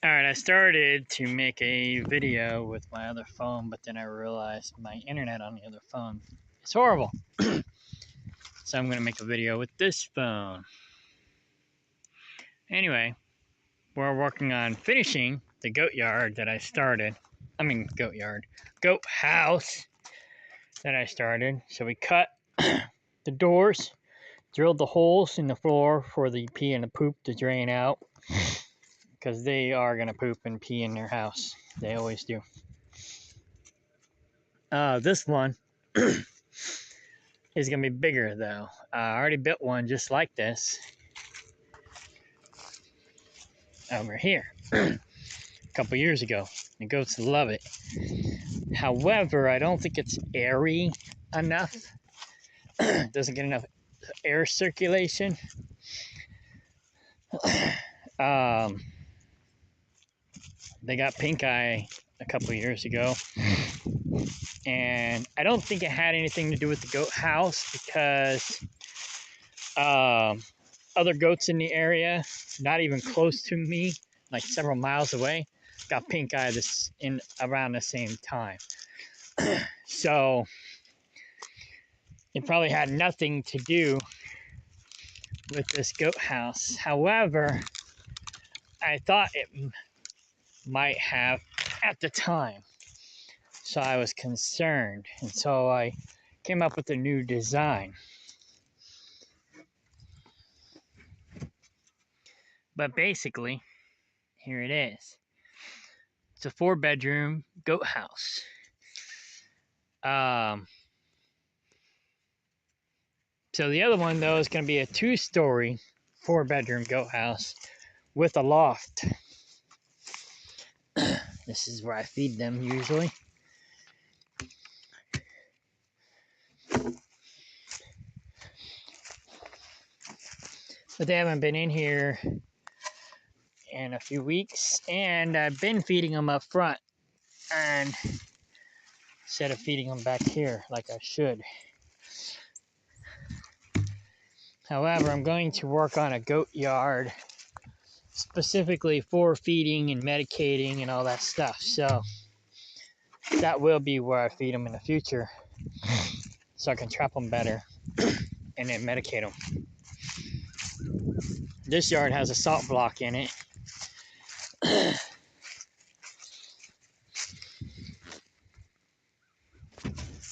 Alright, I started to make a video with my other phone, but then I realized my internet on the other phone is horrible. So I'm going to make a video with this phone. Anyway, we're working on finishing the goat yard that I started. Goat house that I started. So we cut the doors, drilled the holes in the floor for the pee and the poop to drain out. Because they are going to poop and pee in their house. They always do. This one is going to be bigger, though. I already built one just like this over here a couple years ago. The goats love it. However, I don't think it's airy enough. Doesn't get enough air circulation. They got pink eye a couple years ago. And I don't think it had anything to do with the goat house because other goats in the area, not even close to me, like several miles away, got pink eye around the same time. So it probably had nothing to do with this goat house. However, I thought it might have at the time. So I was concerned. And so I came up with a new design. But basically, here it is. It's a 4-bedroom goat house. So the other one, though, is going to be a 2-story, 4-bedroom goat house with a loft. This is where I feed them usually. But they haven't been in here in a few weeks, and I've been feeding them up front and instead of feeding them back here like I should. However, I'm going to work on a goat yard specifically for feeding and medicating and all that stuff. So that will be where I feed them in the future so I can trap them better and then medicate them. This yard has a salt block in it.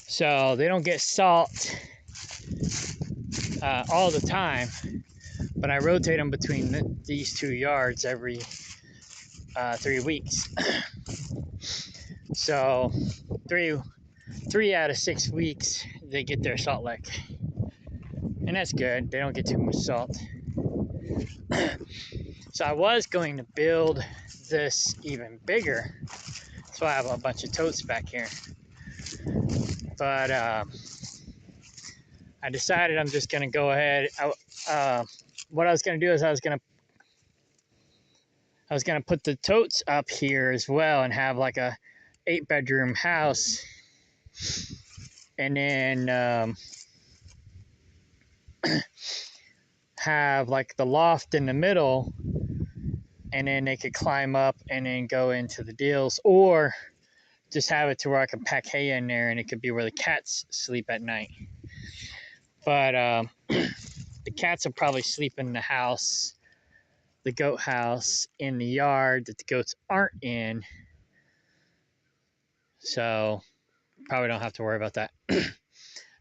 So they don't get salt all the time, but I rotate them between these 2 yards every 3 weeks. So three out of 6 weeks they get their salt lick, and that's good. They don't get too much salt. So I was going to build this even bigger, so I have a bunch of totes back here, but I decided I'm just going to go ahead. What I was going to do is I was going to put the totes up here as well and have like a 8-bedroom house, and then have like the loft in the middle, and then they could climb up and then go into the deals, or just have it to where I can pack hay in there and it could be where the cats sleep at night. But the cats will probably sleep in the house, the goat house, in the yard that the goats aren't in. So probably don't have to worry about that.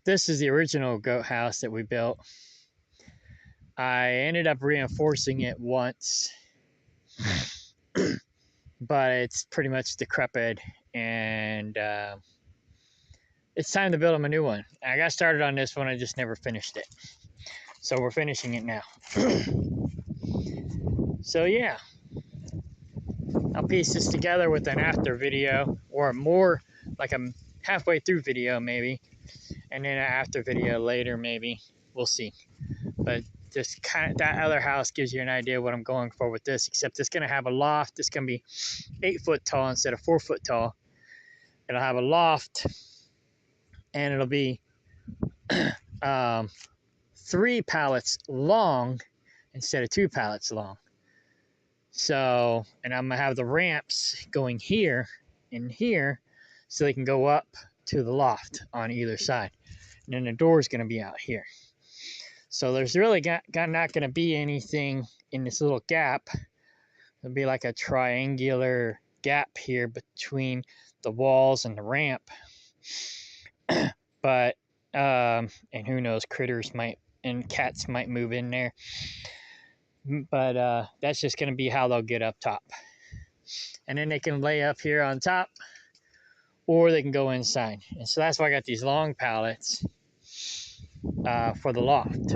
This is the original goat house that we built. I ended up reinforcing it once, but it's pretty much decrepit, and it's time to build them a new one. I got started on this one, I just never finished it. So we're finishing it now. So yeah, I'll piece this together with an after video, or more like a halfway through video maybe, and then an after video later maybe. We'll see. But just kind of, that other house gives you an idea of what I'm going for with this, except it's going to have a loft. It's going to be 8 foot tall instead of 4 foot tall. It'll have a loft, and it'll be 3 pallets long instead of 2 pallets long. So, and I'm gonna have the ramps going here and here so they can go up to the loft on either side. And then the door is gonna be out here. So there's really not gonna be anything in this little gap. There'll be like a triangular gap here between the walls and the ramp. But, and who knows, critters might, and cats might move in there. But that's just going to be how they'll get up top. And then they can lay up here on top, or they can go inside. And so that's why I got these long pallets for the loft.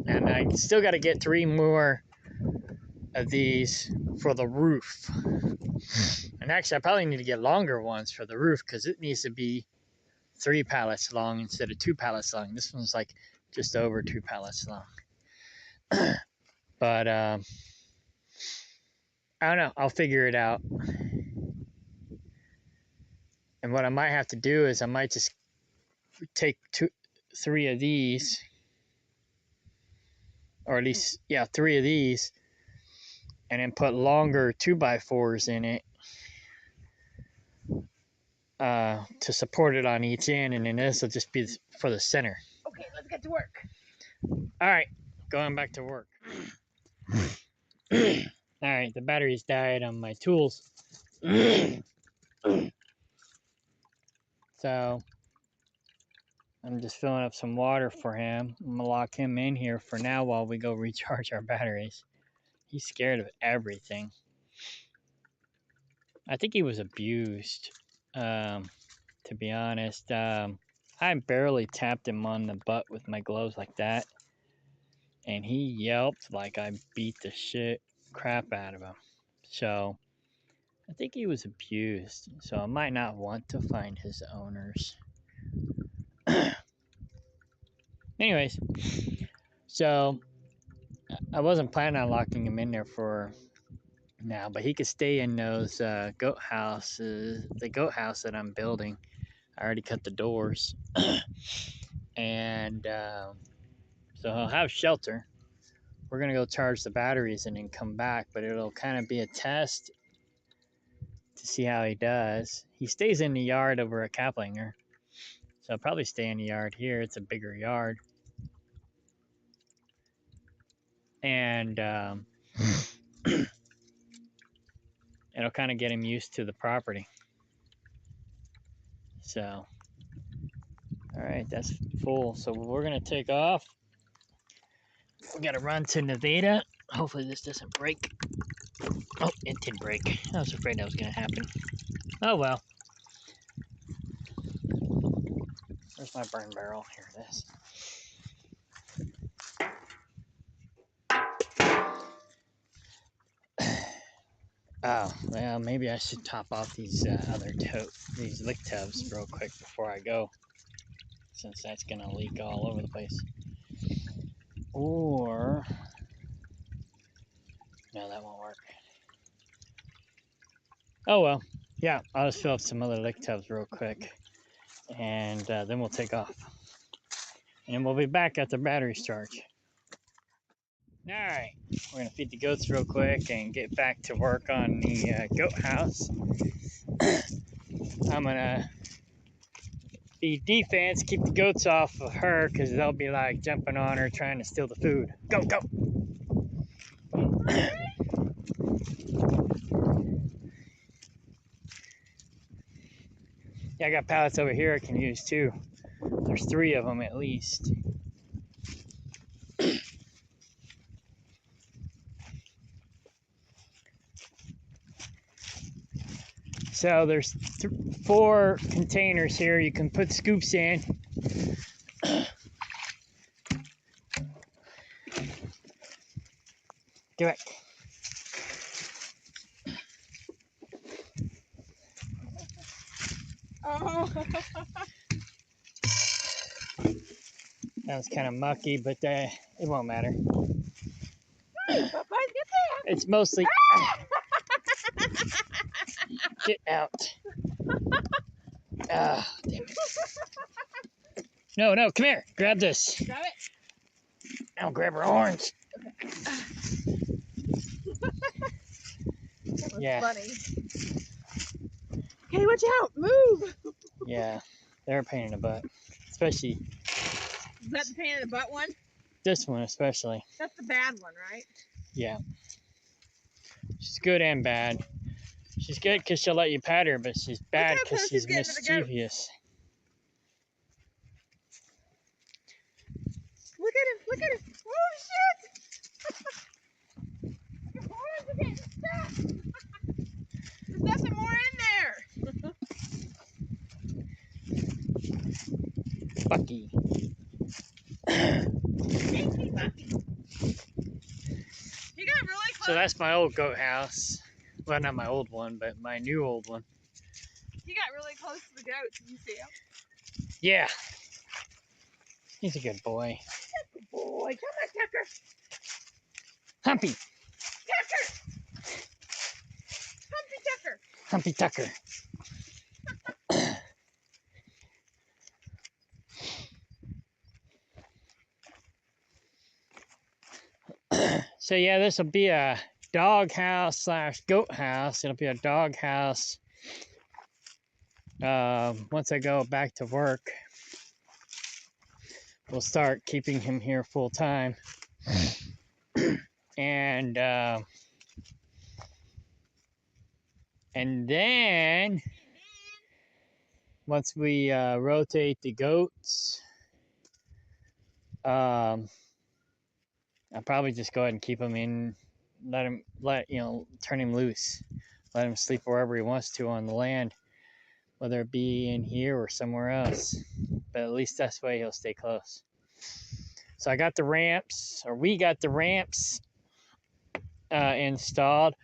And I still got to get 3 more of these for the roof. And actually, I probably need to get longer ones for the roof because it needs to be 3 pallets long instead of 2 pallets long. This one's like just over 2 pallets long. But I don't know. I'll figure it out. And what I might have to do is I might just take 3 of these, or at least, yeah, 3 of these, and then put longer 2x4s in it to support it on each end, and then this will just be for the center. Okay, let's get to work. All right, going back to work. All right, the batteries died on my tools. So I'm just filling up some water for him. I'm gonna lock him in here for now while we go recharge our batteries. He's scared of everything. I think he was abused, to be honest. I barely tapped him on the butt with my gloves like that, and he yelped like I beat the crap out of him. So I think he was abused. So I might not want to find his owners. Anyways, so I wasn't planning on locking him in there for now, but he could stay in those goat houses, the goat house that I'm building. I already cut the doors. And so he'll have shelter. We're going to go charge the batteries and then come back, but it'll kind of be a test to see how he does. He stays in the yard over at Kaplinger, so I'll probably stay in the yard here. It's a bigger yard. And it'll kind of get him used to the property. So, all right, that's full. So we're going to take off. We got to run to Nevada. Hopefully this doesn't break. Oh, it did break. I was afraid that was going to happen. Oh, well. Where's my burn barrel? Here it is. Oh, well, maybe I should top off these these lick tubs real quick before I go, since that's gonna leak all over the place. Or no, that won't work. Oh well, yeah, I'll just fill up some other lick tubs real quick, and then we'll take off, and then we'll be back at the batteries charge. All right, we're gonna feed the goats real quick and get back to work on the goat house. I'm gonna be defense, keep the goats off of her because they'll be like jumping on her trying to steal the food. Go, go! Yeah, I got pallets over here I can use too. There's 3 of them at least. So there's 4 containers here you can put scoops in. Do it. Oh. That was kind of mucky, but it won't matter. It's mostly... Get out. Ah, damn it. No, no, come here. Grab this. Grab it. I'll grab her horns. Yeah. Funny. Okay, watch out! Move! Yeah, they're a pain in the butt. Especially. Is that the pain in the butt one? This one, especially. That's the bad one, right? Yeah. She's good and bad. She's good because she'll let you pat her, but she's bad because she's mischievous. Look at him! Look at him! Oh shit! Your horns are getting stuck! There's nothing more in there! Bucky. Stinky Bucky! You got really close. So that's my old goat house. Well, not my old one, but my new old one. He got really close to the goats. Did you see him? Yeah. He's a good boy. Good boy. Come on, Tucker. Humpy. Tucker. Humpy Tucker. Humpy Tucker. So yeah, this will be a dog house slash goat house. It'll be a dog house. Once I go back to work, we'll start keeping him here full time. And then once we rotate the goats, I'll probably just go ahead and keep him in, turn him loose, let him sleep wherever he wants to on the land, whether it be in here or somewhere else. But at least that's the way he'll stay close. So I got the ramps, or we got the ramps installed,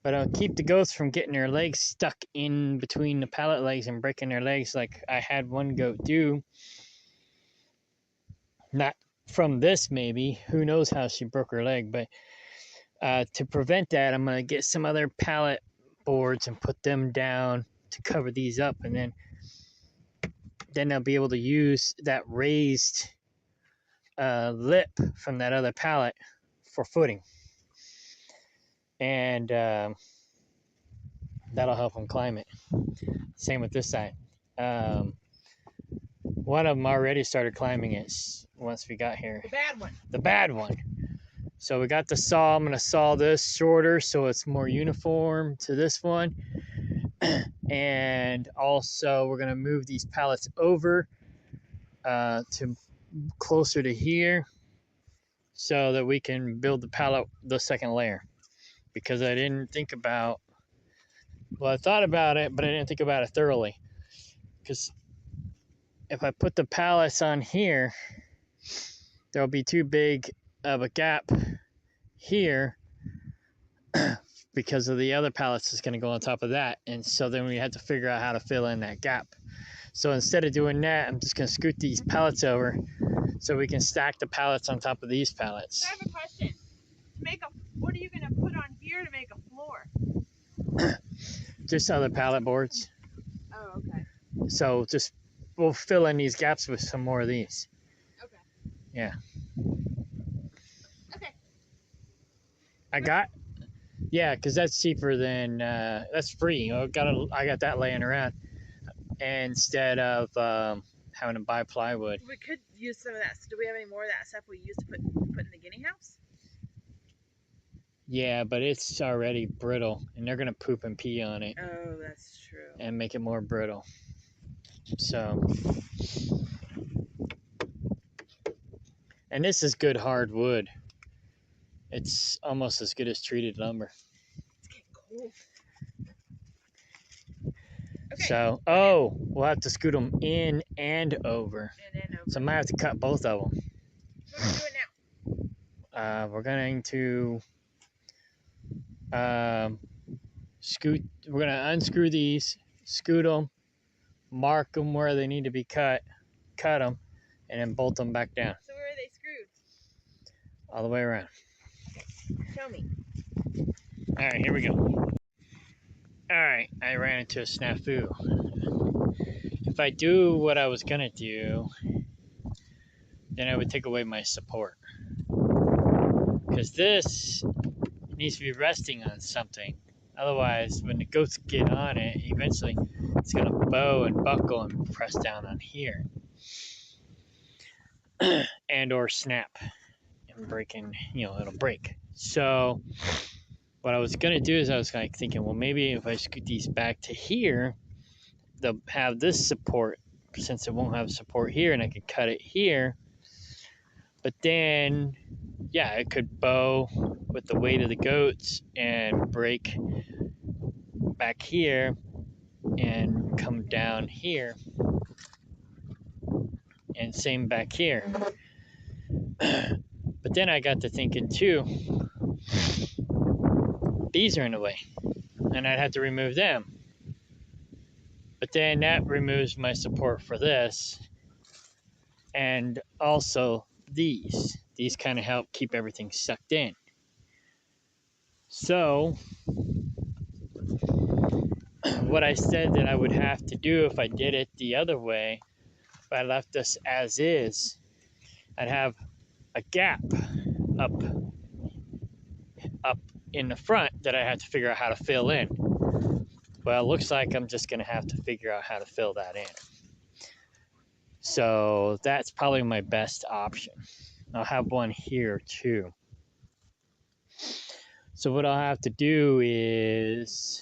but I'll keep the goats from getting their legs stuck in between the pallet legs and breaking their legs like I had one goat do. Not from this, maybe. Who knows how she broke her leg, but to prevent that, I'm going to get some other pallet boards and put them down to cover these up, and then I'll be able to use that raised lip from that other pallet for footing. And that'll help them climb it. Same with this side. One of them already started climbing it once we got here. The bad one. The bad one. So we got the saw. I'm going to saw this shorter so it's more uniform to this one. And also we're going to move these pallets over to closer to here so that we can build the pallet, the second layer. Because I didn't think about, well, I thought about it, but I didn't think about it thoroughly. Because if I put the pallets on here, there'll be too big of a gap here because of the other pallets is going to go on top of that. And so then we had to figure out how to fill in that gap. So instead of doing that, I'm just going to scoot these pallets over so we can stack the pallets on top of these pallets. I have a question. What are you going to put on here to make a floor? Just other pallet boards. Oh, okay. So we'll fill in these gaps with some more of these. Okay. Yeah. Okay. Yeah, because that's cheaper than, that's free. I got that laying around instead of having to buy plywood. We could use some of that. Do we have any more of that stuff we used to put in the guinea house? Yeah, but it's already brittle, and they're going to poop and pee on it. Oh, that's true. And make it more brittle. So, and this is good hardwood. It's almost as good as treated lumber. It's getting cold. Okay. So, we'll have to scoot them in and over. So I might have to cut both of them. What are we doing now? We're going to we're going to unscrew these, scoot them, mark them where they need to be cut them, and then bolt them back down. So where are they screwed? All the way around. Show me. All right, here we go. All right, I ran into a snafu. If I do what I was going to do, then I would take away my support. Because this needs to be resting on something. Otherwise, when the goats get on it, eventually it's going to bow and buckle and press down on here. And or snap and breaking, it'll break. So what I was going to do is I was like thinking, well, maybe if I scoot these back to here, they'll have this support since it won't have support here, and I could cut it here. But then, yeah, it could bow with the weight of the goats and break back here and come down here. And same back here. But then I got to thinking too, these are in the way, and I'd have to remove them. But then that removes my support for this. And also these. These kind of help keep everything sucked in. So what I said that I would have to do if I did it the other way, if I left this as is, I'd have a gap up in the front that I had to figure out how to fill in. Well, it looks like I'm just going to have to figure out how to fill that in. So that's probably my best option. I'll have one here too. So what I'll have to do is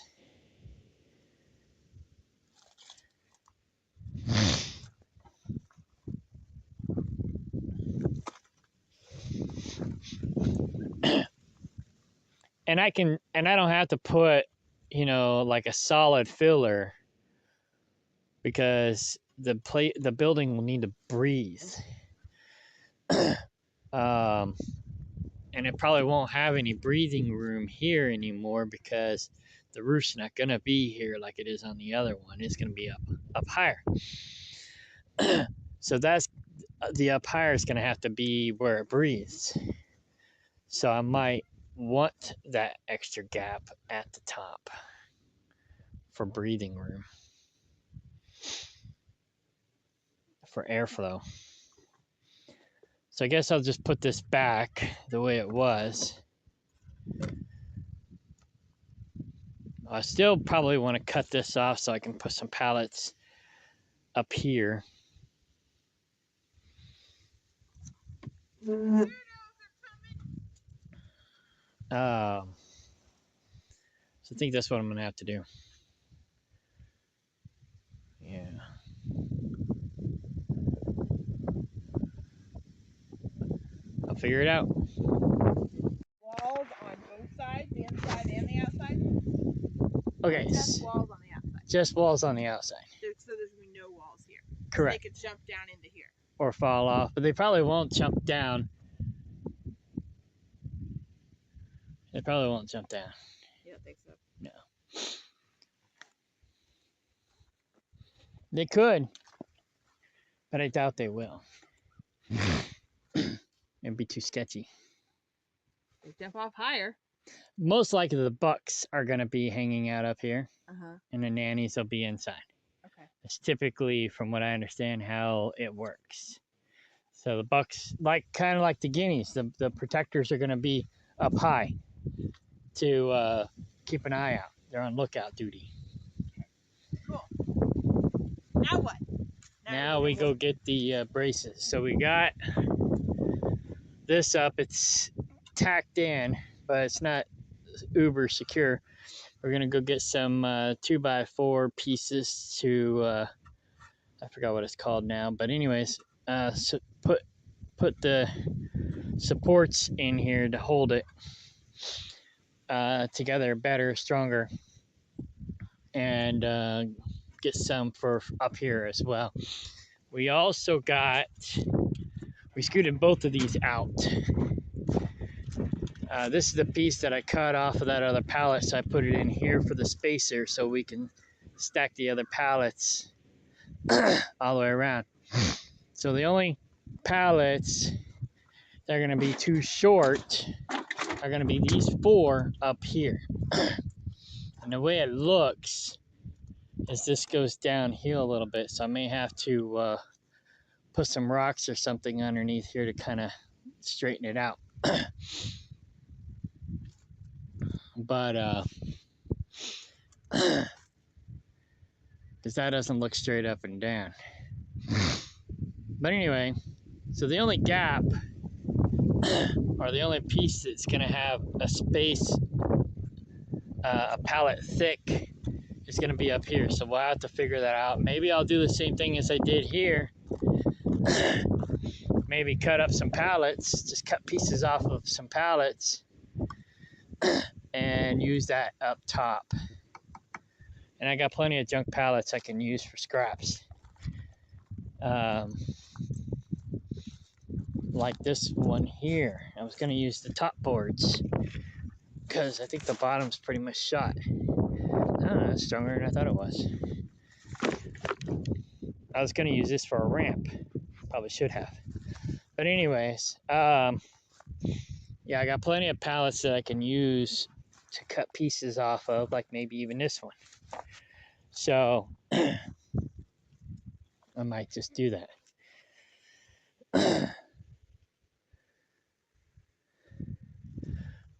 and I don't have to put, like a solid filler, because the building will need to breathe. And it probably won't have any breathing room here anymore because the roof's not gonna be here like it is on the other one. It's gonna be up higher. So that's the up higher is gonna have to be where it breathes. So I might want that extra gap at the top for breathing room, for airflow. So I guess I'll just put this back the way it was. I still probably want to cut this off so I can put some pallets up here. So I think that's what I'm going to have to do. Yeah. I'll figure it out. Walls on both sides, the inside and the outside? Okay. Just walls on the outside. Just walls on the outside. So there's going to be no walls here. Correct. They could jump down into here. Or fall off, but they probably won't jump down. They probably won't jump down. You don't think so? No. They could, but I doubt they will. It'd be too sketchy. They jump off higher. Most likely the bucks are going to be hanging out up here, Uh-huh. and the nannies will be inside. Okay. It's typically, from what I understand, how it works. So the bucks, kind of like the guineas, the protectors are going to be up high to keep an eye out. They're on lookout duty. Cool. Now what? Now we go get the braces. So we got this up. It's tacked in, but it's not uber secure. We're gonna go get some 2x4 pieces to I forgot what it's called now, but anyways, so put the supports in here to hold it together better, stronger, and get some for up here as well. We also we scooted both of these out. This is the piece that I cut off of that other pallet, so I put it in here for the spacer so we can stack the other pallets all the way around. So the only pallets that are going to be too short are going to be these 4 up here. And the way it looks is this goes downhill a little bit, so I may have to put some rocks or something underneath here to kind of straighten it out. But Because that doesn't look straight up and down. But anyway, so the only gap or the only piece that's going to have a space, a pallet thick, is going to be up here. So we'll have to figure that out. Maybe I'll do the same thing as I did here. Maybe cut up some pallets, just cut pieces off of some pallets and use that up top. And I got plenty of junk pallets I can use for scraps. Like this one here. I was going to use the top boards because I think the bottom's pretty much shot. Oh, that's stronger than I thought it was. I was going to use this for a ramp. Probably should have. But anyways, yeah, I got plenty of pallets that I can use to cut pieces off of, like maybe even this one. So I might just do that.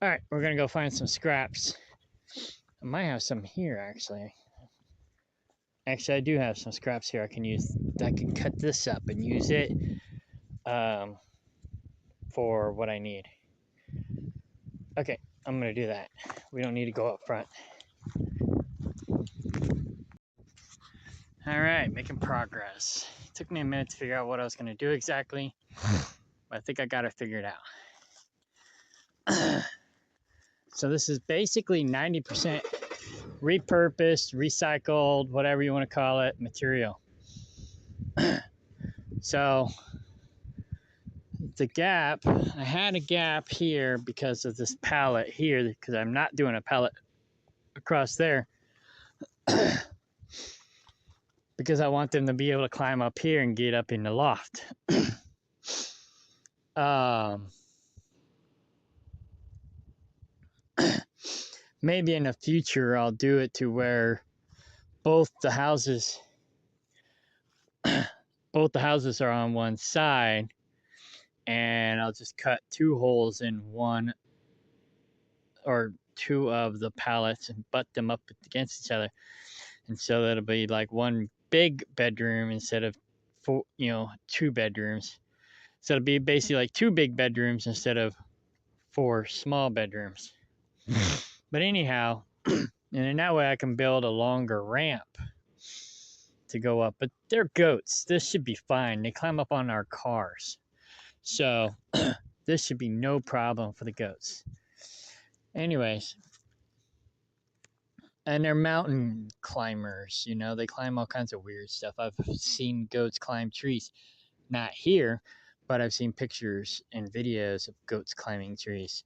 All right, we're gonna go find some scraps. I might have some here actually. Actually, I do have some scraps here I can use. I can cut this up and use it for what I need. Okay, I'm gonna do that. We don't need to go up front. All right, making progress. It took me a minute to figure out what I was gonna do exactly, but I think I got it figured out. So this is basically 90% repurposed, recycled, whatever you want to call it, material. So the gap, I had a gap here because of this pallet here, because I'm not doing a pallet across there. Because I want them to be able to climb up here and get up in the loft. Maybe in the future I'll do it to where both the houses are on one side, and I'll just cut 2 holes in one or 2 of the pallets and butt them up against each other, and so that'll be like one big bedroom instead of 4, 2 bedrooms. So it'll be basically like 2 big bedrooms instead of 4 small bedrooms. But anyhow, and in that way I can build a longer ramp to go up. But they're goats. This should be fine. They climb up on our cars. So this should be no problem for the goats. Anyways, and they're mountain climbers, they climb all kinds of weird stuff. I've seen goats climb trees. Not here, but I've seen pictures and videos of goats climbing trees.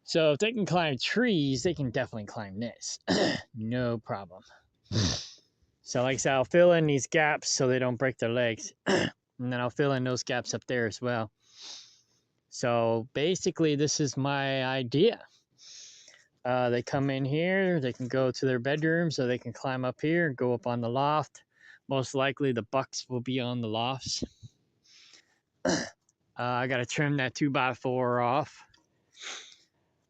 So if they can climb trees, they can definitely climb this. No problem. So like I said, I'll fill in these gaps so they don't break their legs. And then I'll fill in those gaps up there as well. So basically, this is my idea. They come in here, they can go to their bedrooms, or they can climb up here and go up on the loft. Most likely the bucks will be on the lofts. I got to trim that 2x4 off.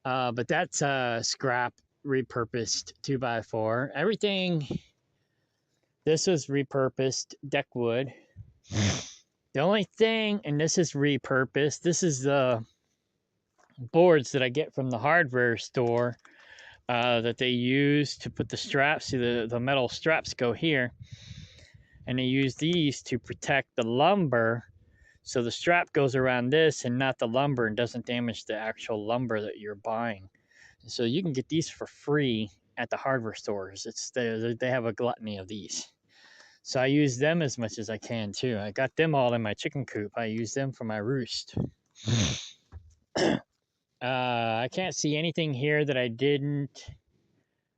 But that's scrap repurposed 2x4. Everything, this is repurposed deck wood. The only thing, and this is repurposed, this is the boards that I get from the hardware store that they use to put the straps. See, the metal straps go here, and they use these to protect the lumber, so the strap goes around this and not the lumber, and doesn't damage the actual lumber that you're buying. So you can get these for free at the hardware stores. They have a gluttony of these. So I use them as much as I can too. I got them all in my chicken coop. I use them for my roost. I can't see anything here that I didn't,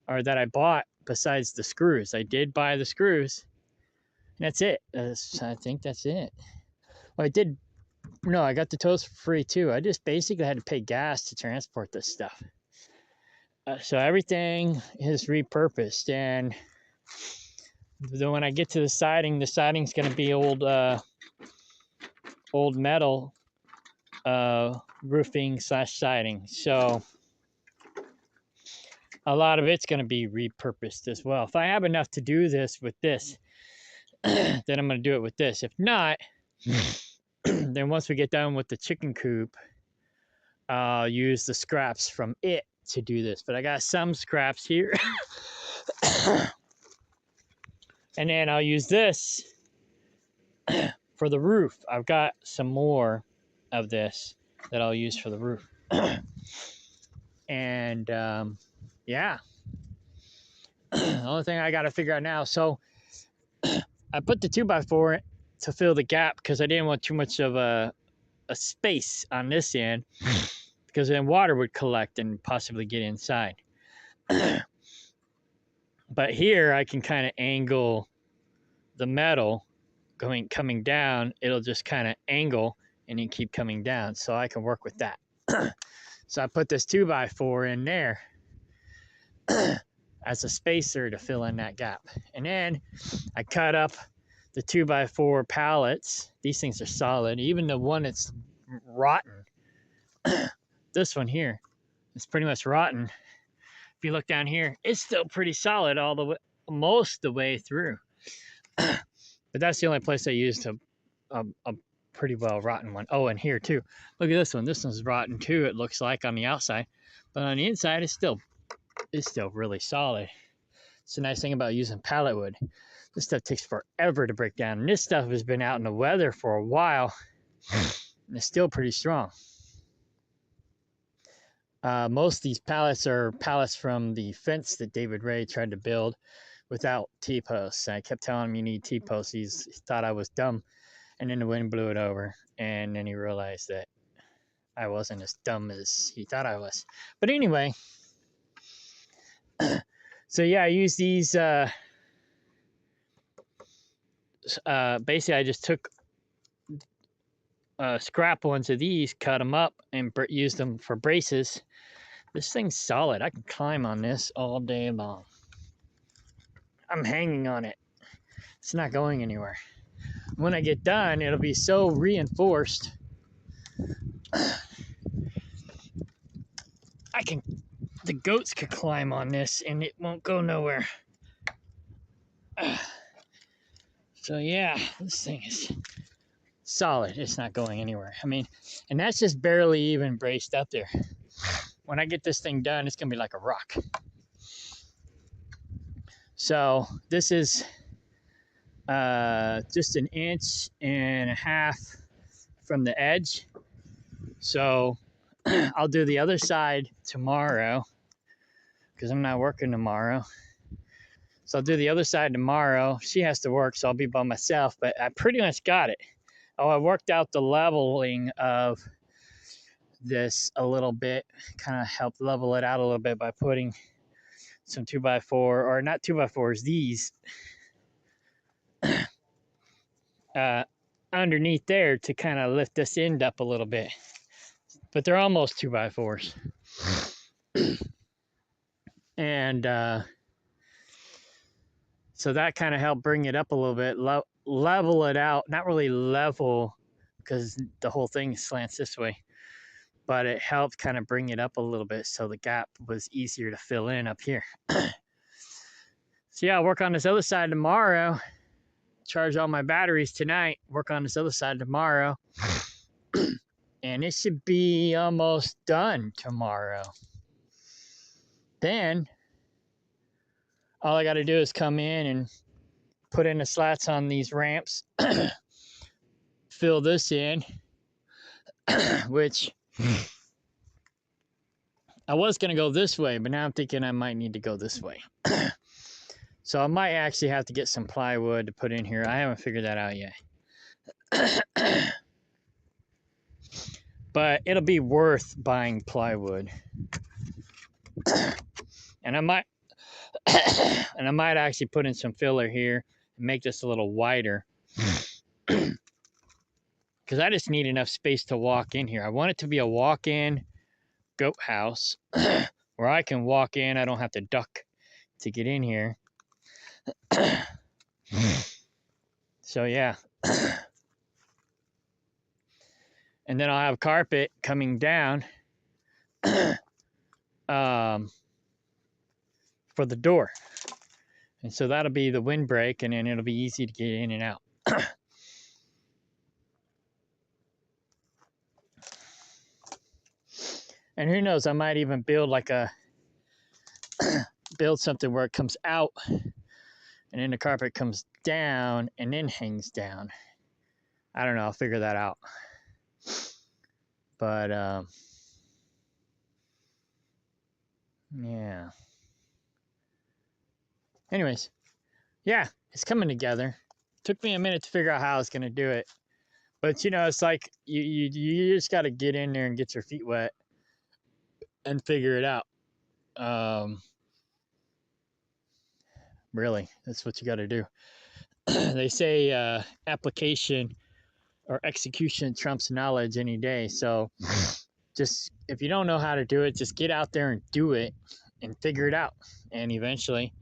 or that I bought besides the screws. I did buy the screws, and that's it. I think that's it. Well, I got the toes for free too. I just basically had to pay gas to transport this stuff. So everything is repurposed, and then when I get to the siding's going to be old metal roofing / siding. So a lot of it's going to be repurposed as well. If I have enough to do this with this, then I'm going to do it with this. If not, then once we get done with the chicken coop, I'll use the scraps from it to do this. But I got some scraps here. And then I'll use this for the roof. I've got some more of this that I'll use for the roof. And yeah, the only thing I got to figure out now. So I put the 2x4 to fill the gap because I didn't want too much of a space on this end because then water would collect and possibly get inside. But here I can kind of angle the metal coming down. It'll just kind of angle and then keep coming down, so I can work with that. So I put this 2x4 in there as a spacer to fill in that gap. And then I cut up the 2x4 pallets. These things are solid. Even the one that's rotten, this one here, is pretty much rotten. If you look down here, it's still pretty solid all the way, most the way through. But that's the only place I used a pretty well rotten one. Oh, and here too. Look at this one. This one's rotten too, it looks like on the outside. But on the inside, it's still really solid. It's the nice thing about using pallet wood. This stuff takes forever to break down. And this stuff has been out in the weather for a while. And it's still pretty strong. Most of these pallets are pallets from the fence that David Ray tried to build without T-posts. I kept telling him you need T-posts. He thought I was dumb. And then the wind blew it over. And then he realized that I wasn't as dumb as he thought I was. But anyway, so yeah, I use these. Basically, I just took scrap ones of these, cut them up, and used them for braces. This thing's solid. I can climb on this all day long. I'm hanging on it. It's not going anywhere. When I get done, it'll be so reinforced. The goats could climb on this and it won't go nowhere. So yeah, this thing is solid. It's not going anywhere. I mean, and that's just barely even braced up there. When I get this thing done, it's gonna be like a rock. So this is just 1.5 inches from the edge. So I'll do the other side tomorrow because I'm not working tomorrow. So I'll do the other side tomorrow. She has to work, so I'll be by myself, but I pretty much got it. Oh, I worked out the leveling of this a little bit, kind of helped level it out a little bit by putting some 2x4, or not 2x4s, these underneath there to kind of lift this end up a little bit. But they're almost 2x4s. And so that kind of helped bring it up a little bit, level it out. Not really level because the whole thing slants this way, but it helped kind of bring it up a little bit so the gap was easier to fill in up here. So yeah, I'll work on this other side tomorrow. Charge all my batteries tonight. Work on this other side tomorrow. And it should be almost done tomorrow. Then all I got to do is come in and put in the slats on these ramps, fill this in, which I was going to go this way, but now I'm thinking I might need to go this way. So I might actually have to get some plywood to put in here. I haven't figured that out yet. But it'll be worth buying plywood. And I might actually put in some filler here and make this a little wider. Because I just need enough space to walk in here. I want it to be a walk-in goat house where I can walk in. I don't have to duck to get in here. So yeah. And then I'll have carpet coming down. for the door. And so that'll be the windbreak, and then it'll be easy to get in and out. And who knows, I might even build like a build something where it comes out and then the carpet comes down and then hangs down. I don't know, I'll figure that out. But yeah. Anyways, yeah, it's coming together. Took me a minute to figure out how I was gonna do it. But you know, it's like you just gotta get in there and get your feet wet and figure it out. Really, that's what you got to do. They say application or execution trumps knowledge any day. So just if you don't know how to do it, just get out there and do it and figure it out. And eventually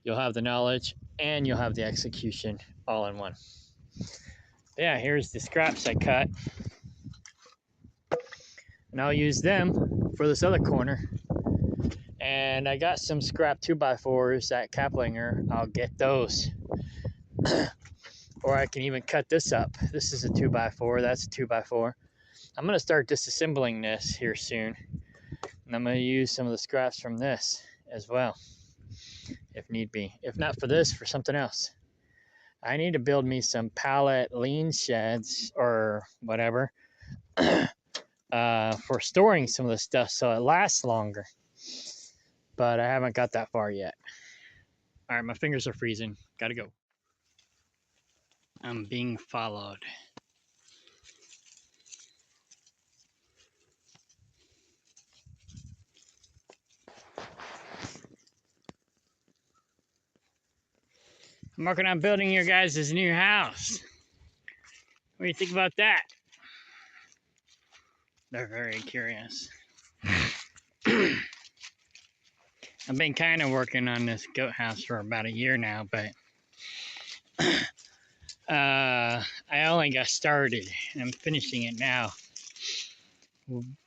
you'll have the knowledge and you'll have the execution all in one. Yeah, here's the scraps I cut. And I'll use them for this other corner. And I got some scrap 2x4s at Kaplinger. I'll get those. Or I can even cut this up. This is a 2x4, that's a 2x4. I'm gonna start disassembling this here soon. And I'm gonna use some of the scraps from this as well, if need be. If not for this, for something else. I need to build me some pallet lean sheds or whatever for storing some of the stuff so it lasts longer. But I haven't got that far yet. All right, my fingers are freezing. Gotta go. I'm being followed. I'm working on building your guys' new house. What do you think about that? They're very curious. I've been kind of working on this goat house for about a year now, but I only got started. I'm finishing it now.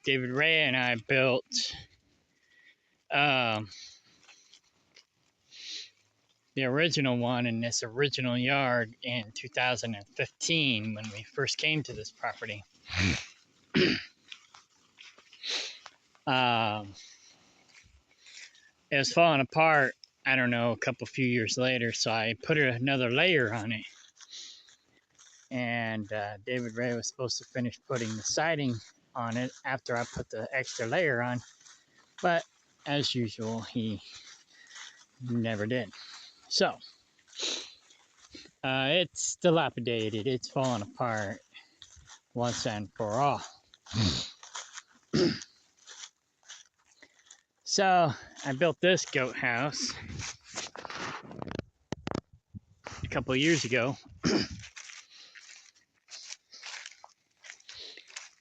David Ray and I built the original one in this original yard in 2015 when we first came to this property. It was falling apart, I don't know, a few years later, so I put another layer on it. And David Ray was supposed to finish putting the siding on it after I put the extra layer on, but as usual, he never did. So, it's dilapidated, it's falling apart once and for all. So, I built this goat house a couple of years ago.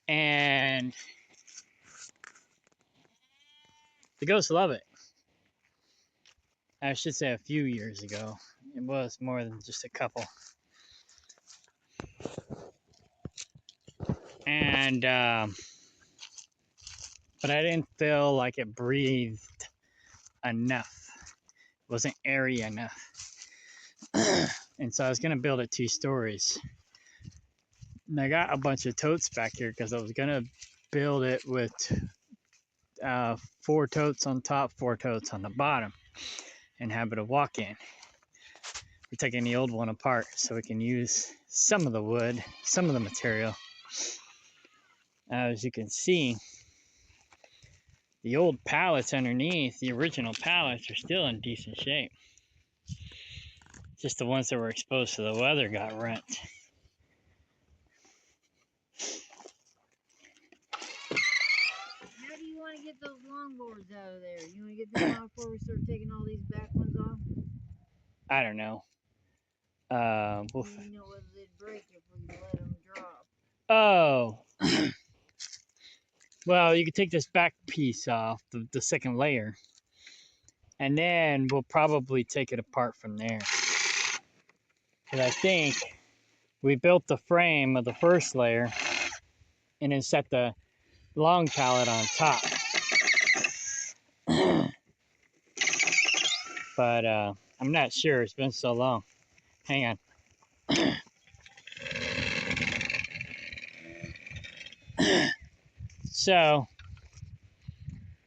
And the goats love it. I should say a few years ago. It was more than just a couple. And, but I didn't feel like it breathed enough. It wasn't airy enough. And so I was going to build it 2 stories. And I got a bunch of totes back here because I was going to build it with 4 totes on top, 4 totes on the bottom, and have it a walk-in. We're taking the old one apart so we can use some of the wood, some of the material. As you can see, the old pallets underneath, the original pallets, are still in decent shape. Just the ones that were exposed to the weather got rent. How do you want to get those longboards out of there? You want to get them out before we start taking all these back ones off? I don't know. You know whether they'd break if we let them drop. Oh. Well, you could take this back piece off, the second layer, and then we'll probably take it apart from there. Because I think we built the frame of the first layer and then set the long pallet on top. but I'm not sure. It's been so long. Hang on. So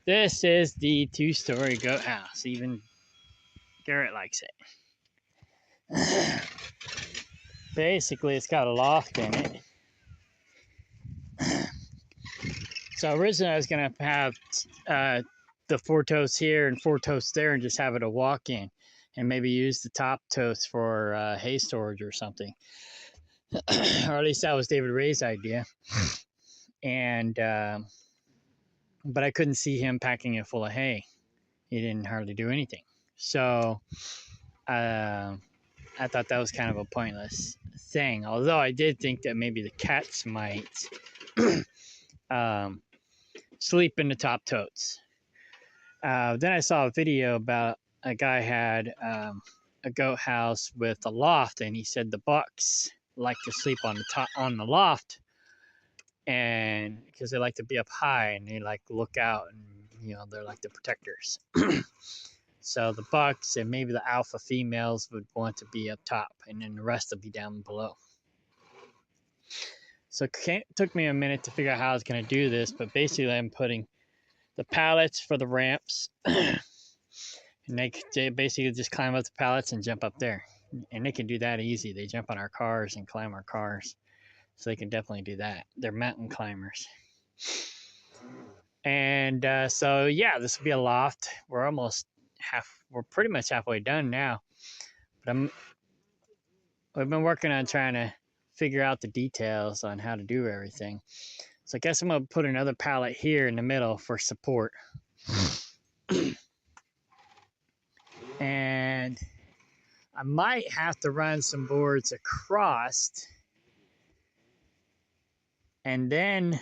this is the 2-story goat house. Even Garrett likes it. Basically, it's got a loft in it. So originally I was gonna have the 4 toasts here and 4 toasts there and just have it a walk-in and maybe use the top toast for hay storage or something. Or at least that was David Ray's idea. And but I couldn't see him packing it full of hay. He didn't hardly do anything. So I thought that was kind of a pointless thing. Although I did think that maybe the cats might sleep in the top totes. Then I saw a video about a guy had a goat house with a loft, and he said the bucks like to sleep on the top on the loft, and because they like to be up high and they like look out, and they're like the protectors. So the bucks and maybe the alpha females would want to be up top, and then the rest would be down below. So it took me a minute to figure out how I was going to do this, but basically I'm putting the pallets for the ramps, and they basically just climb up the pallets and jump up there. And they can do that easy. They jump on our cars and climb our cars. So they can definitely do that. They're mountain climbers. And so, yeah, this will be a loft. We're pretty much halfway done now. But we've been working on trying to figure out the details on how to do everything. So I guess I'm going to put another pallet here in the middle for support. And I might have to run some boards across and then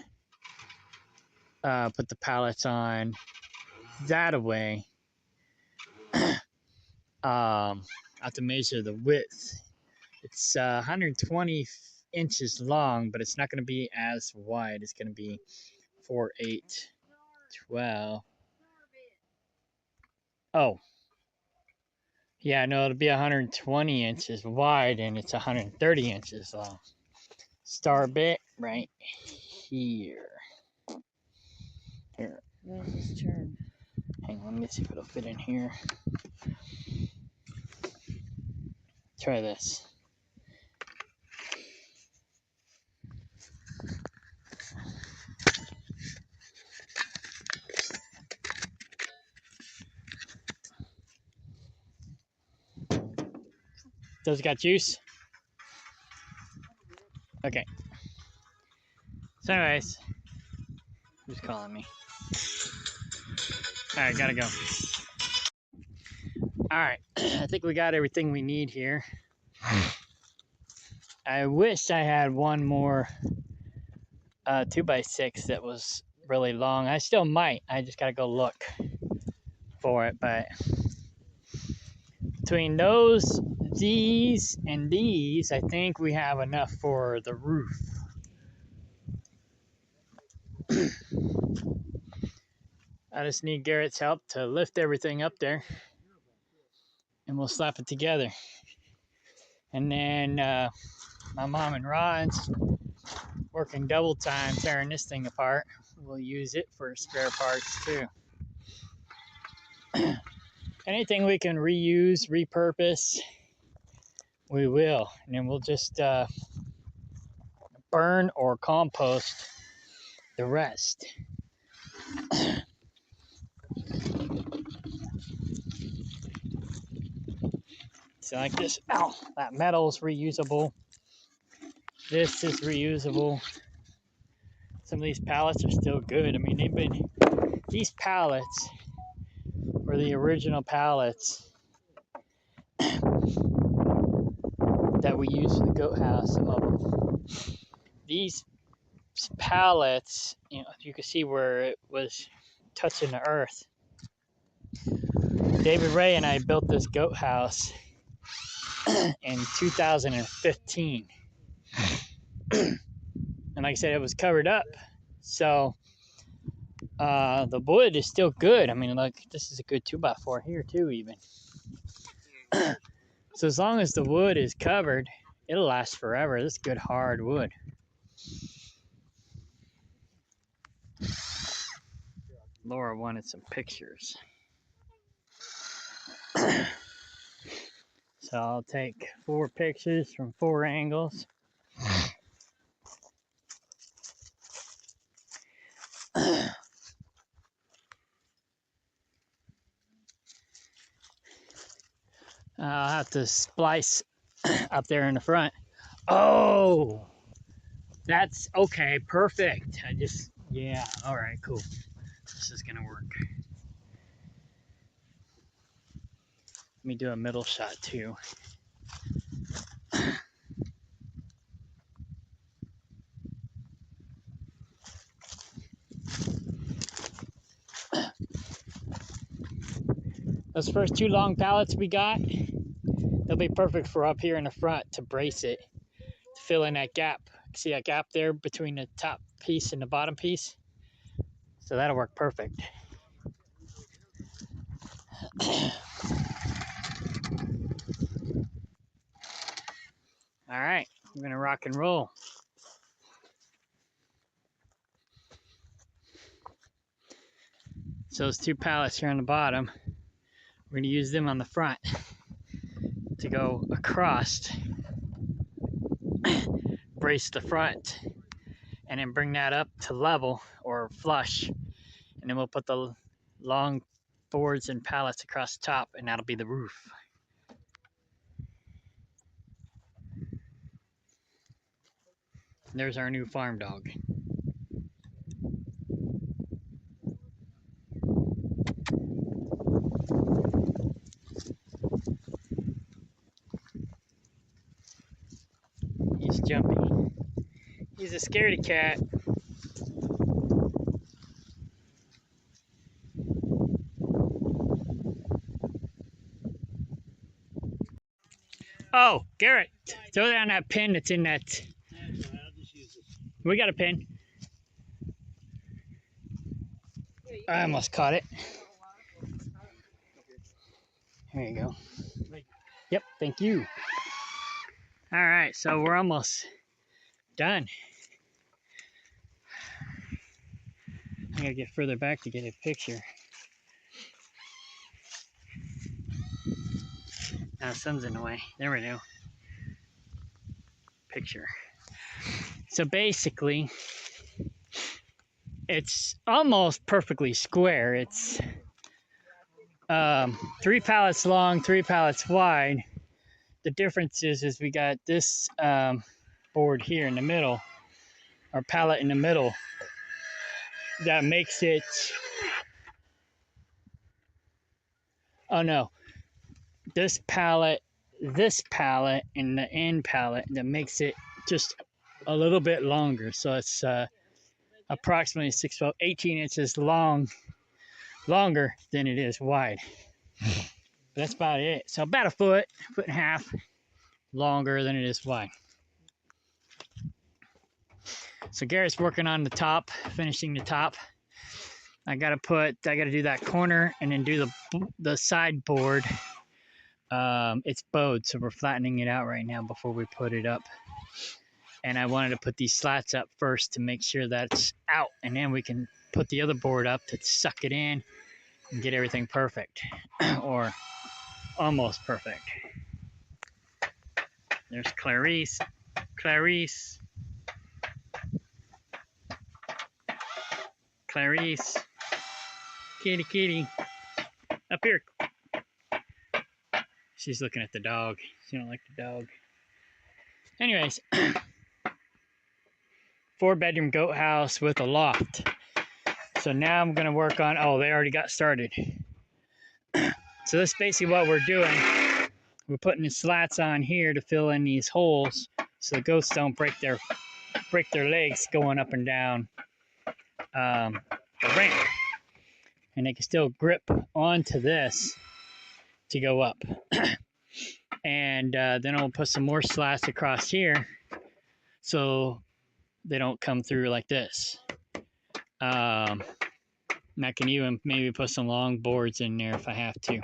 put the pallets on that way. I have to measure the width. It's 120 inches long, but it's not going to be as wide. It's going to be 4, 8, 12. Oh. Yeah, no, it'll be 120 inches wide, and it's 130 inches long. Star bit right here. Here. Where's this turn? Hang on, let me see if it'll fit in here. Try this. Does it got juice? Okay. So anyways, who's calling me? All right, gotta go. All right, I think we got everything we need here. I wish I had one more 2x6 that was really long. I still might. I just gotta go look for it. But between these, and these, I think we have enough for the roof. I just need Garrett's help to lift everything up there, and we'll slap it together. And then my mom and Ron's working double time tearing this thing apart. We'll use it for spare parts too. Anything we can reuse, repurpose, we will. And then we'll just burn or compost the rest. So like this, that metal is reusable. This is reusable. Some of these pallets are still good. I mean, these pallets were the original pallets that we used for the goat house. Some of them. These pallets, you can see where it was touching the earth. David Ray and I built this goat house in 2015. And like I said, it was covered up. So The wood is still good. I mean, like, this is a good 2x4 here too, even. So as long as the wood is covered, it'll last forever. This is good hard wood. Laura wanted some pictures. So I'll take 4 pictures from 4 angles. I'll have to splice up there in the front. Oh, that's okay. Perfect. Yeah, all right, cool. This is gonna work. Let me do a middle shot too. Those first 2 long pallets we got, they'll be perfect for up here in the front to brace it, to fill in that gap. See that gap there between the top piece and the bottom piece? So that'll work perfect. All right, I'm gonna rock and roll. So those 2 pallets here on the bottom, we're gonna use them on the front to go across, brace the front, and then bring that up to level or flush. And then we'll put the long boards and pallets across the top, and that'll be the roof. There's our new farm dog. He's jumpy. He's a scaredy cat. Oh, Garrett, throw down that pin that's in that. We got a pin. I almost caught it. There you go. Yep, thank you. All right, so we're almost done. I gotta get further back to get a picture. Now the sun's in the way. There we go. Picture. So basically, it's almost perfectly square. It's 3 pallets long, 3 pallets wide. The difference is we got this board here in the middle, or pallet in the middle, that makes it, oh no, this pallet, and the end pallet that makes it just a little bit longer. So it's approximately 18 inches longer than it is wide. That's about it. So about a foot and a half longer than it is wide. So Garrett's working on the top, finishing the top. I gotta do that corner and then do the side board. It's bowed, so we're flattening it out right now before we put it up. And I wanted to put these slats up first to make sure that's out, and then we can put the other board up to suck it in and get everything perfect, or almost perfect. There's Clarice. Kitty, up here. She's looking at the dog. She don't like the dog. Anyways, 4-bedroom goat house with a loft. So now I'm gonna work on, oh, they already got started. So that's basically what we're doing. We're putting the slats on here to fill in these holes so the goats don't break their legs going up and down the ramp. And they can still grip onto this to go up. And then I'll put some more slats across here so they don't come through like this. And I can even maybe put some long boards in there if I have to.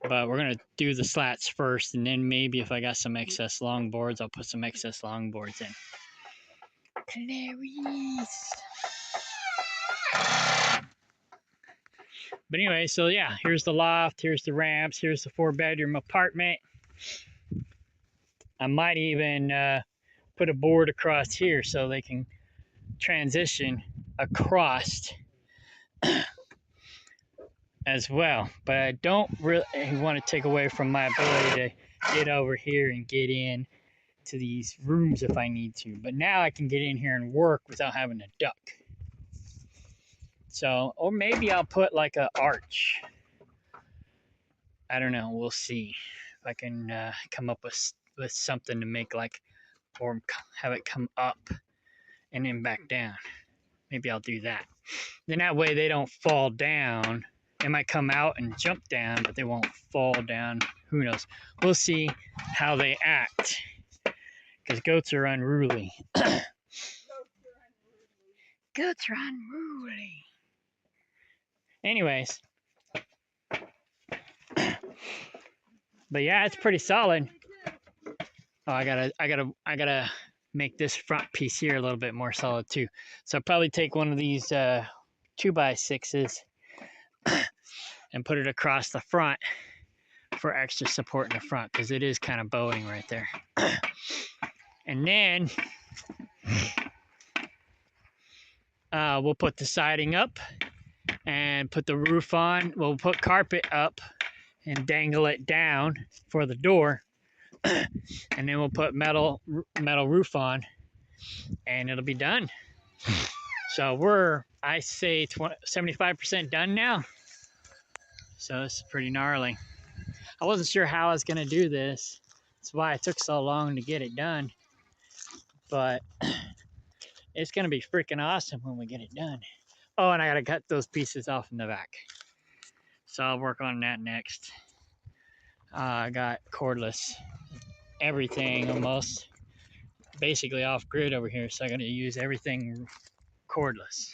But we're gonna do the slats first, and then maybe if I got some excess long boards, I'll put some excess long boards in. Canaries. But anyway, so yeah, here's the loft, here's the ramps, here's the 4-bedroom apartment. I might even put a board across here so they can transition across as well. But I don't really want to take away from my ability to get over here and get in to these rooms if I need to. But now I can get in here and work without having to duck. So, or maybe I'll put like an arch. I don't know. We'll see if I can come up with something to make like, or have it come up and then back down. Maybe I'll do that. Then that way they don't fall down. They might come out and jump down, but they won't fall down. Who knows? We'll see how they act. Because goats are unruly. Goats are unruly. Anyways. But yeah, it's pretty solid. Oh, I gotta make this front piece here a little bit more solid too. So I'll probably take one of these 2x6s and put it across the front for extra support in the front because it is kind of bowing right there. And then we'll put the siding up and put the roof on. We'll put carpet up and dangle it down for the door. And then we'll put metal roof on and it'll be done. So we're, I say 75% done now. So it's pretty gnarly. I wasn't sure how I was gonna do this. That's why it took so long to get it done. But it's gonna be freaking awesome when we get it done. Oh, and I gotta cut those pieces off in the back. So I'll work on that next. I got cordless everything almost. Basically off grid over here, so I gotta use everything cordless.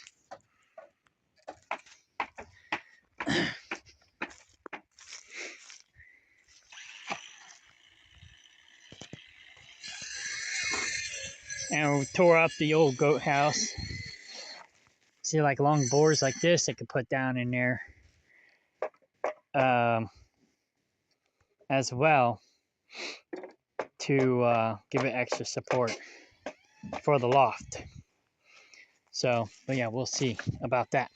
And we tore up the old goat house. See, like long boards like this, I could put down in there as well to give it extra support for the loft. So, but yeah, we'll see about that.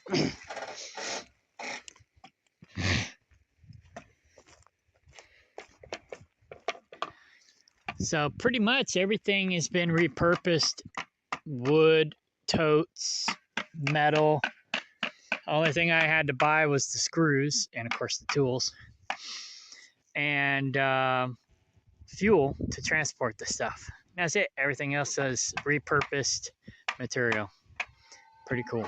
So pretty much everything has been repurposed. Wood, totes, metal. The only thing I had to buy was the screws and of course the tools. And fuel to transport the stuff. That's it. Everything else is repurposed material. Pretty cool.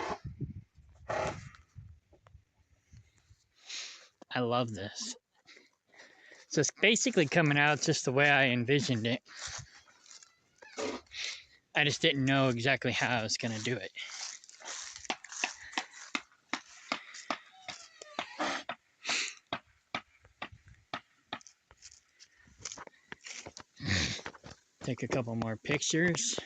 I love this. So it's basically coming out just the way I envisioned it. I just didn't know exactly how I was going to do it. Take a couple more pictures.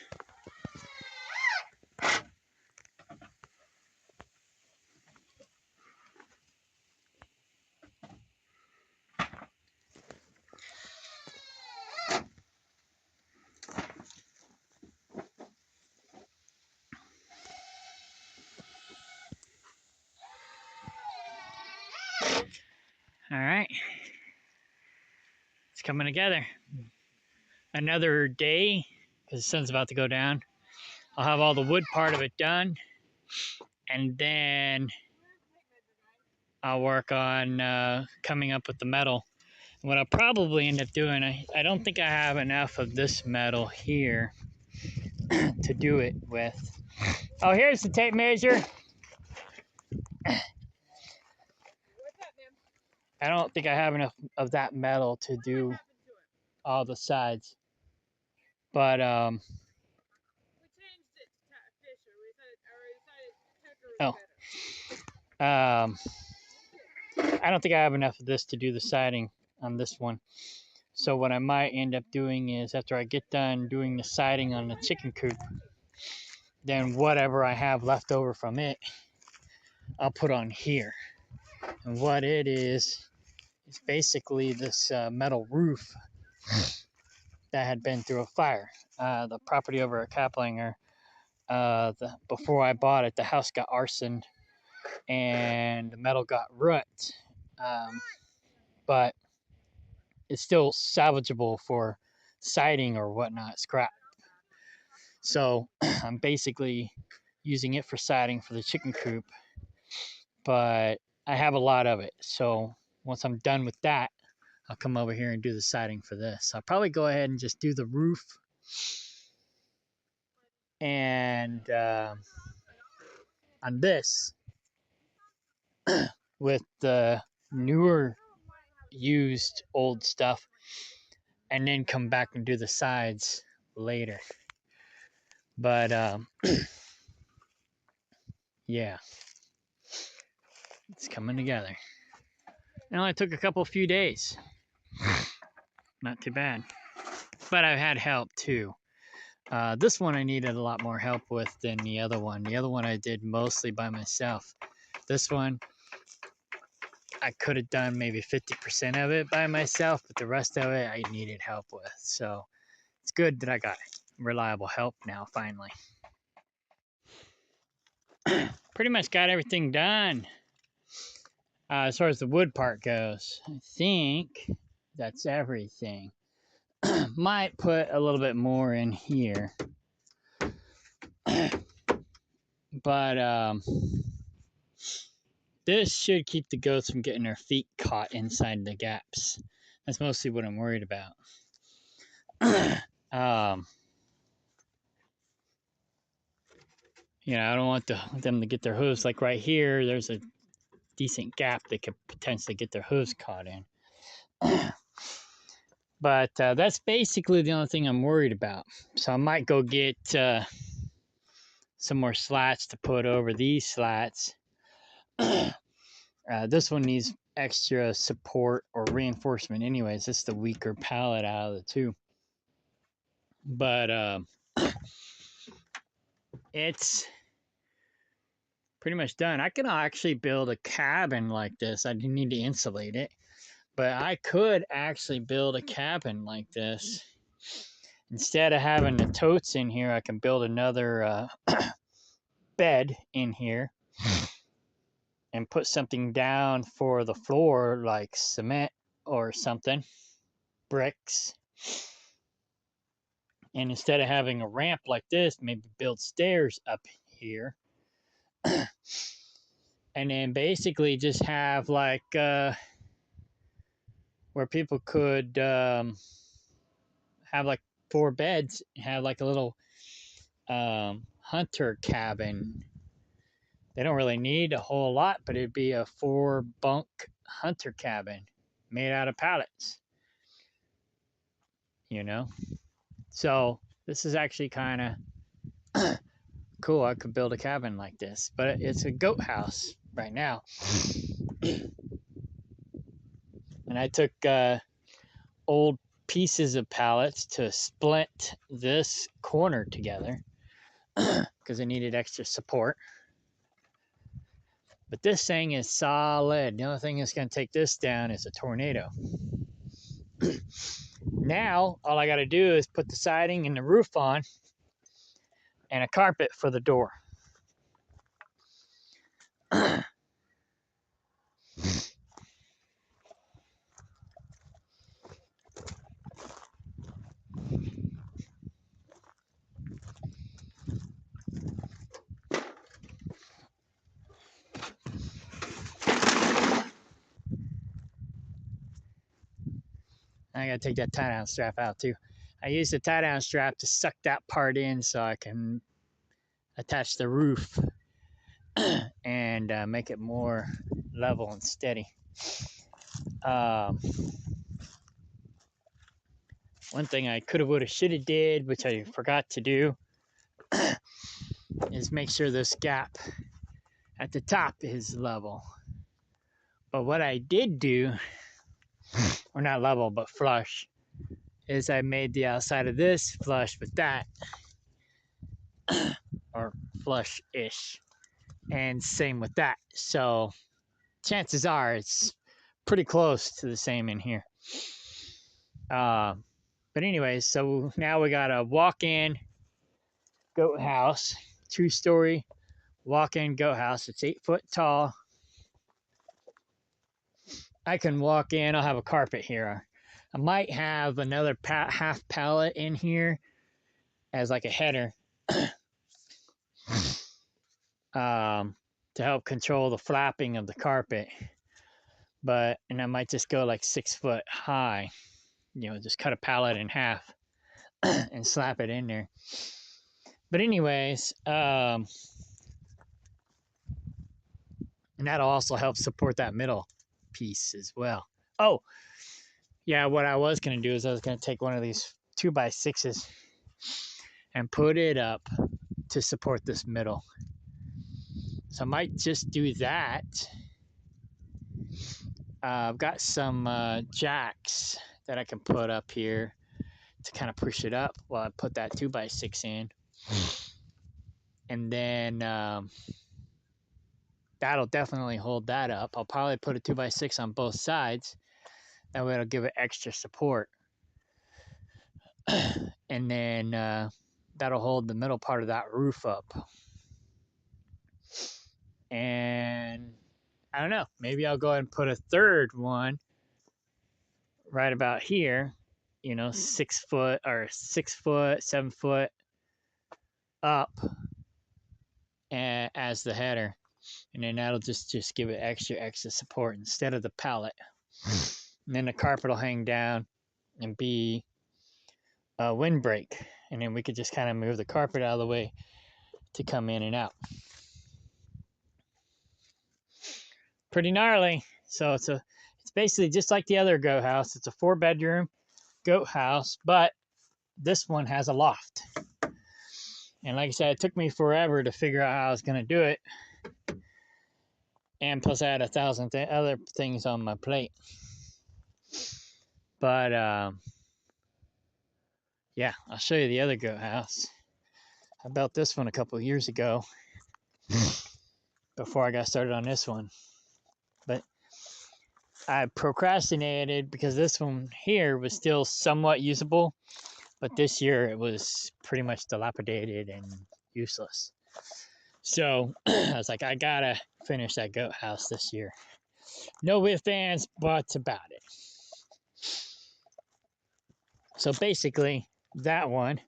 All right. It's coming together. Another day, because the sun's about to go down. I'll have all the wood part of it done. And then I'll work on coming up with the metal. And what I'll probably end up doing, I don't think I have enough of this metal here to do it with. Oh, here's the tape measure. I don't think I have enough of that metal to do all the sides. But We changed it to Fisher. We decided Tucker was better. I don't think I have enough of this to do the siding on this one. So what I might end up doing is after I get done doing the siding on the chicken coop, then whatever I have left over from it, I'll put on here. And what it is basically this metal roof that had been through a fire. The property over at Kaplinger, before I bought it, the house got arsoned and the metal got rut. But it's still salvageable for siding or whatnot, scrap. So I'm basically using it for siding for the chicken coop, but I have a lot of it. So once I'm done with that, I'll come over here and do the siding for this. I'll probably go ahead and just do the roof and on this with the newer used old stuff and then come back and do the sides later. But yeah, it's coming together. It only took a few days. Not too bad. But I've had help too. This one I needed a lot more help with than the other one. The other one I did mostly by myself. This one I could have done maybe 50% of it by myself, but the rest of it I needed help with. So it's good that I got reliable help now finally. Pretty much got everything done. As far as the wood part goes, I think that's everything. Might put a little bit more in here. But this should keep the goats from getting their feet caught inside the gaps. That's mostly what I'm worried about. I don't want them to get their hooves. Like right here, there's a decent gap they could potentially get their hooves caught in. But that's basically the only thing I'm worried about. So I might go get some more slats to put over these slats. This one needs extra support or reinforcement anyways. It's the weaker pallet out of the two. But it's pretty much done. I can actually build a cabin like this. I do need to insulate it. But I could actually build a cabin like this. Instead of having the totes in here, I can build another bed in here and put something down for the floor like cement or something, bricks. And instead of having a ramp like this, maybe build stairs up here. And then basically just have like where people could have like 4 beds, have like a little hunter cabin. They don't really need a whole lot, but it'd be a 4 bunk hunter cabin made out of pallets. So this is actually kind of cool. I could build a cabin like this, but it's a goat house right now. And I took old pieces of pallets to splint this corner together because I needed extra support. But this thing is solid. The only thing that's going to take this down is a tornado. Now, all I got to do is put the siding and the roof on and a carpet for the door. I gotta take that tie-down strap out too. I use the tie-down strap to suck that part in so I can attach the roof and make it more level and steady. One thing I coulda, woulda, shoulda did, which I forgot to do, is make sure this gap at the top is level. But what I did do, or not level, but flush, is I made the outside of this flush with that, or flush-ish, and same with that. So chances are it's pretty close to the same in here. But anyways, so now we got a walk-in goat house, 2-story walk-in goat house. It's 8 foot tall. I can walk in. I'll have a carpet here. I might have another half pallet in here as like a header, to help control the flapping of the carpet. And I might just go like 6 foot high, just cut a pallet in half and slap it in there. But anyways, and that'll also help support that middle piece as well. Oh, yeah, what I was going to do is I was going to take one of these 2x6s and put it up to support this middle. So I might just do that. I've got some jacks that I can put up here to kind of push it up while I put that 2x6 in. And then that'll definitely hold that up. I'll probably put a 2x6 on both sides. That way it'll give it extra support. And then that'll hold the middle part of that roof up. And I don't know, maybe I'll go ahead and put a third one right about here, 6 foot or 6 foot, 7 foot up as the header. And then that'll just give it extra support instead of the pallet. And then the carpet will hang down and be a windbreak. And then we could just kind of move the carpet out of the way to come in and out. Pretty gnarly. So it's basically just like the other goat house. It's a 4-bedroom goat house, but this one has a loft. And like I said, it took me forever to figure out how I was going to do it. And plus I had 1,000 other things on my plate. But yeah, I'll show you the other goat house. I built this one a couple of years ago before I got started on this one. But I procrastinated because this one here was still somewhat usable, but this year it was pretty much dilapidated and useless. So I was like, I gotta finish that goat house this year. No ifs, ands, buts about it. So basically, that one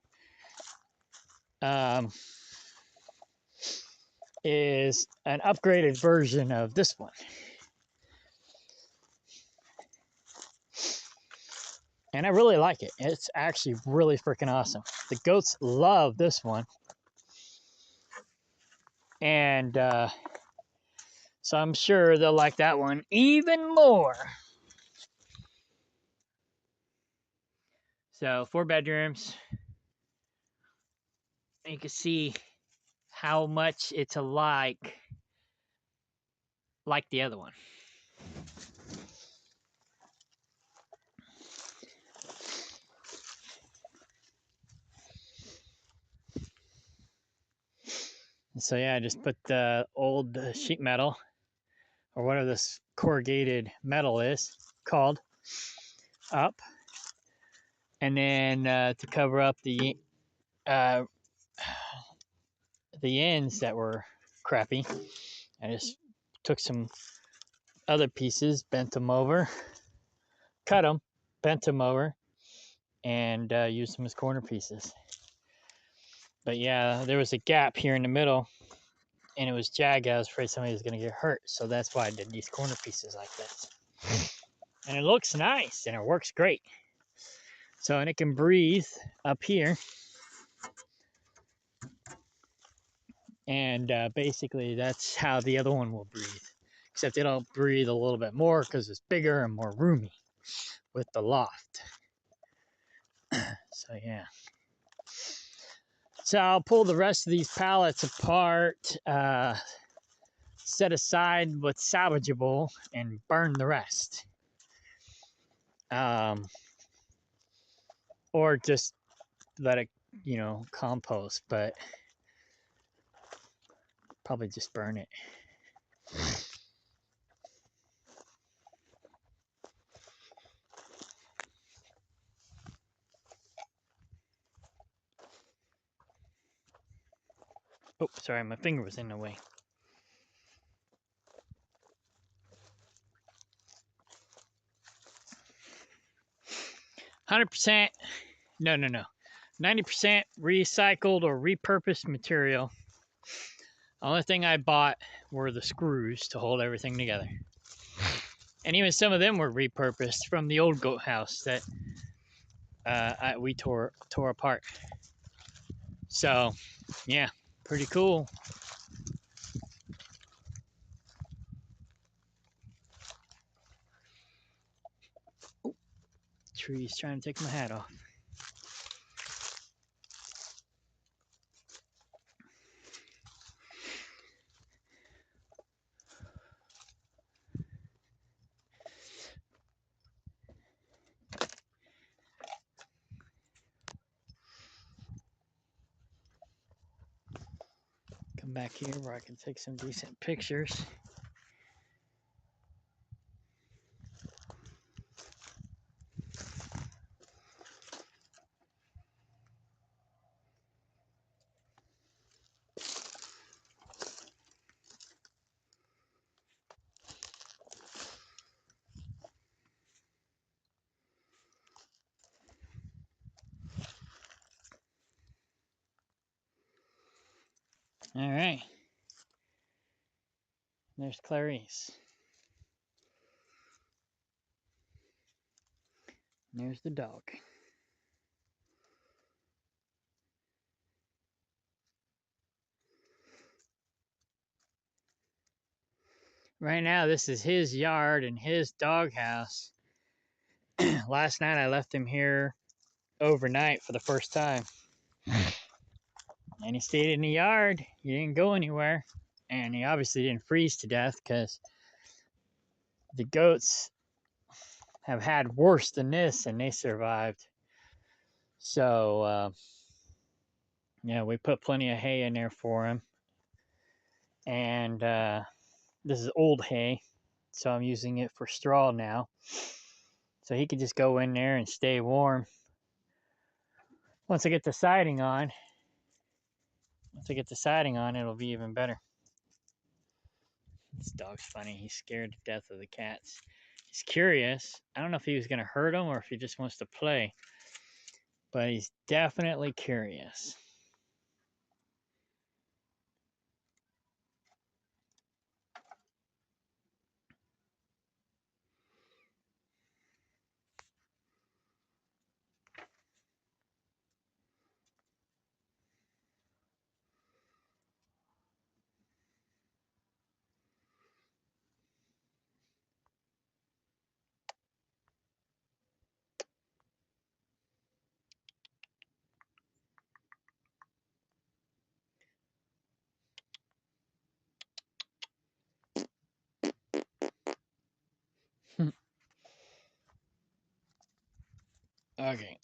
is an upgraded version of this one. And I really like it. It's actually really freaking awesome. The goats love this one. And so I'm sure they'll like that one even more. So 4 bedrooms. You can see how much it's like the other one. So yeah, I just put the old sheet metal, or whatever this corrugated metal is called, up. And then to cover up the ends that were crappy, I just took some other pieces, bent them over, cut them, bent them over, and used them as corner pieces. But yeah, there was a gap here in the middle, and it was jagged. I was afraid somebody was going to get hurt, so that's why I did these corner pieces like this. And it looks nice, and it works great. So, and it can breathe up here. And basically, that's how the other one will breathe. Except it'll breathe a little bit more because it's bigger and more roomy with the loft. So, yeah. So I'll pull the rest of these pallets apart set aside what's salvageable and burn the rest. Or just let it, compost, but probably just burn it. Oh, sorry, my finger was in the way. %, no. 90% recycled or repurposed material. The only thing I bought were the screws to hold everything together. And even some of them were repurposed from the old goat house that we tore apart. So, yeah, pretty cool. Oh, tree's trying to take my hat off. Come back here where I can take some decent pictures. All right. There's Clarice. There's the dog. Right now, this is his yard and his doghouse. Last night, I left him here overnight for the first time. And he stayed in the yard. He didn't go anywhere. And he obviously didn't freeze to death because the goats have had worse than this and they survived. So, we put plenty of hay in there for him. And this is old hay. So I'm using it for straw now. So he can just go in there and stay warm. Once I get the siding on, it'll be even better. This dog's funny. He's scared to death of the cats. He's curious. I don't know if he was going to hurt them or if he just wants to play. But he's definitely curious. Okay.